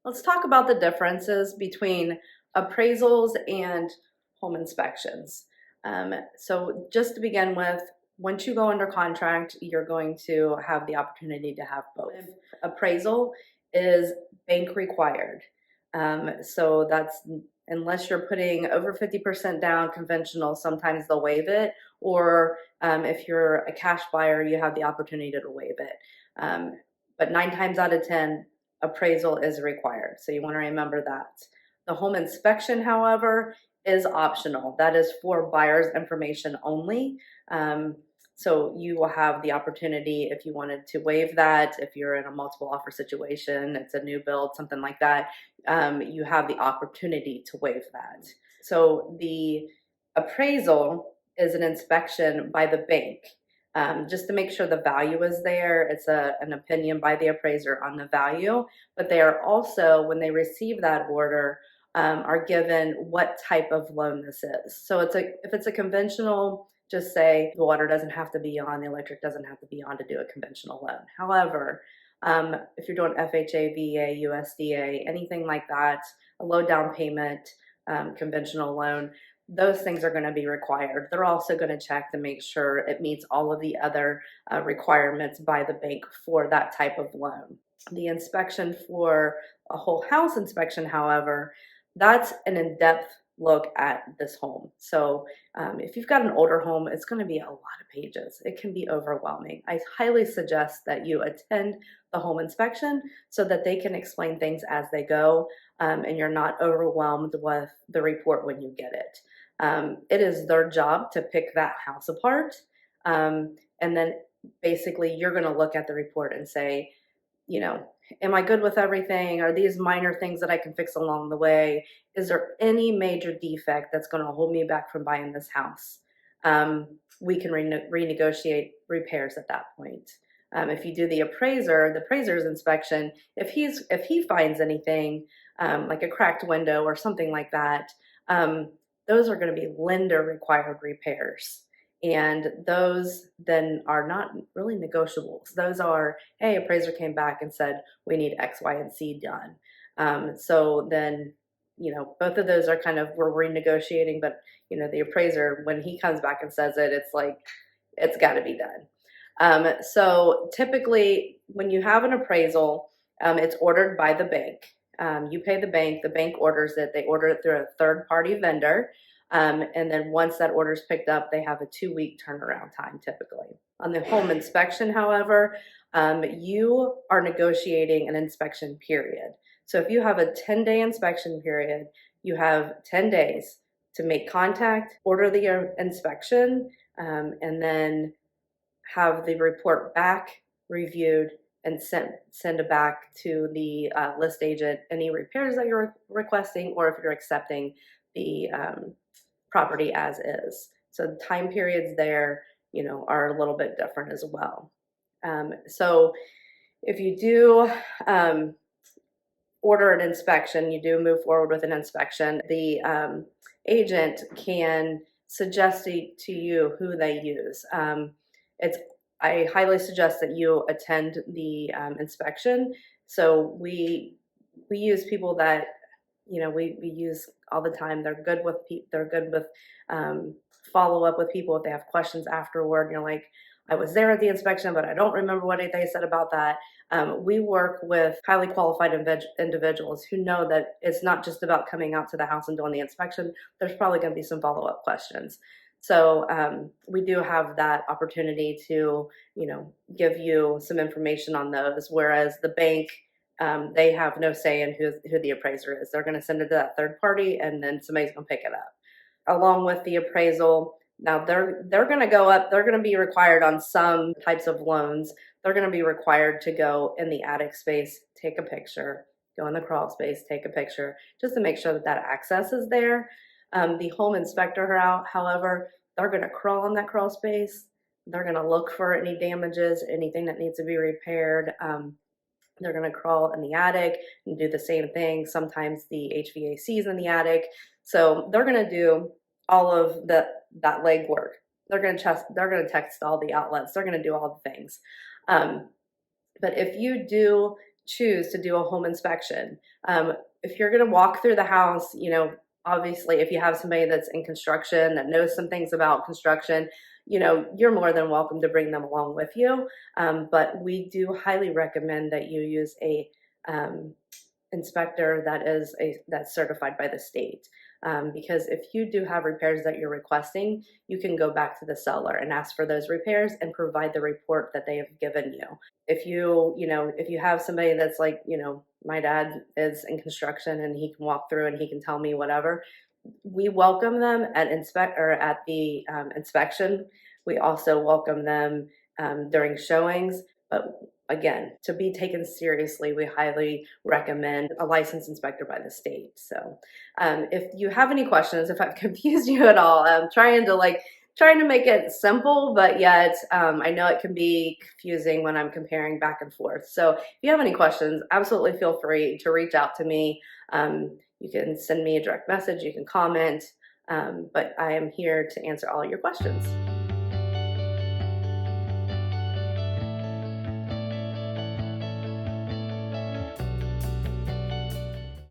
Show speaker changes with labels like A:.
A: Let's talk about the differences between appraisals and home inspections. So just to begin with, once you go under contract, you're going to have the opportunity to have both. Appraisal is bank required. So that's unless you're putting over 50% down conventional, sometimes they'll waive it. Or if you're a cash buyer, you have the opportunity to waive it. But 9 times out of 10, appraisal is required. So you want to remember that. The home inspection, however, is optional. That is for buyer's information only. So you will have the opportunity if you wanted to waive that, if you're in a multiple offer situation, it's a new build, something like that, you have the opportunity to waive that. So the appraisal is an inspection by the bank. Just to make sure the value is there. It's an opinion by the appraiser on the value, but they are also, when they receive that order, are given what type of loan this is. So if it's a conventional, just say the water doesn't have to be on, the electric doesn't have to be on to do a conventional loan. However, if you're doing FHA, VA, USDA, anything like that, a low down payment, conventional loan, those things are going to be required. They're also going to check to make sure it meets all of the other requirements by the bank for that type of loan. The inspection for a whole house inspection, however, that's an in-depth look at this home. So if you've got an older home, it's going to be a lot of pages. It can be overwhelming. I highly suggest that you attend the home inspection so that they can explain things as they go, and you're not overwhelmed with the report when you get it. It is their job to pick that house apart, and then basically you're going to look at the report and say, you know, am I good with everything? Are these minor things that I can fix along the way? Is there any major defect that's going to hold me back from buying this house? We can renegotiate repairs at that point. If you do the appraiser's inspection, if he finds anything like a cracked window or something like that, those are going to be lender required repairs. And those then are not really negotiables. Those are, hey, appraiser came back and said, we need X, Y, and Z done. So then, you know, both of those are kind of, we're renegotiating, but, you know, the appraiser, when he comes back and says it, it's like, it's got to be done. So typically, when you have an appraisal, it's ordered by the bank. You pay the bank orders it. They order it through a third-party vendor. And then once that order is picked up, they have a 2-week turnaround time typically. On the home inspection, however, you are negotiating an inspection period. So if you have a 10-day inspection period, you have 10 days to make contact, order the inspection, and then have the report back, reviewed, and send it back to the list agent, any repairs that you're requesting, or if you're accepting the property as is. So the time periods there, you know, are a little bit different as well. So if you do order an inspection, you do move forward with an inspection, the agent can suggest to you who they use. I highly suggest that you attend the inspection. So we use people that, you know, we use all the time. They're good with follow up with people if they have questions afterward. You're like, I was there at the inspection, but I don't remember what they said about that. We work with highly qualified individuals who know that it's not just about coming out to the house and doing the inspection. There's probably going to be some follow up questions. So we do have that opportunity to, you know, give you some information on those, whereas the bank, they have no say in who the appraiser is. They're going to send it to that third party, and then somebody's going to pick it up. Along with the appraisal, now they're going to go up. They're going to be required on some types of loans. They're going to be required to go in the attic space, take a picture, go in the crawl space, take a picture, just to make sure that that access is there. The home inspector, however, they're going to crawl in that crawl space. They're going to look for any damages, anything that needs to be repaired. They're going to crawl in the attic and do the same thing. Sometimes the HVAC is in the attic. So they're going to do all of that legwork. They're going to text all the outlets. They're going to do all the things. But if you do choose to do a home inspection. If you're going to walk through the house, you know, obviously if you have somebody that's in construction that knows some things about construction, you know, you're more than welcome to bring them along with you. But we do highly recommend that you use a inspector that's certified by the state. Because if you do have repairs that you're requesting, you can go back to the seller and ask for those repairs and provide the report that they have given you. If you have somebody that's like, you know, my dad is in construction and he can walk through and he can tell me whatever, we welcome them at the inspection. We also welcome them during showings, but again, to be taken seriously, we highly recommend a licensed inspector by the state. So if you have any questions, if I've confused you at all, I'm trying to make it simple, but yet I know it can be confusing when I'm comparing back and forth. So if you have any questions, absolutely feel free to reach out to me. You can send me a direct message, you can comment, but I am here to answer all your questions.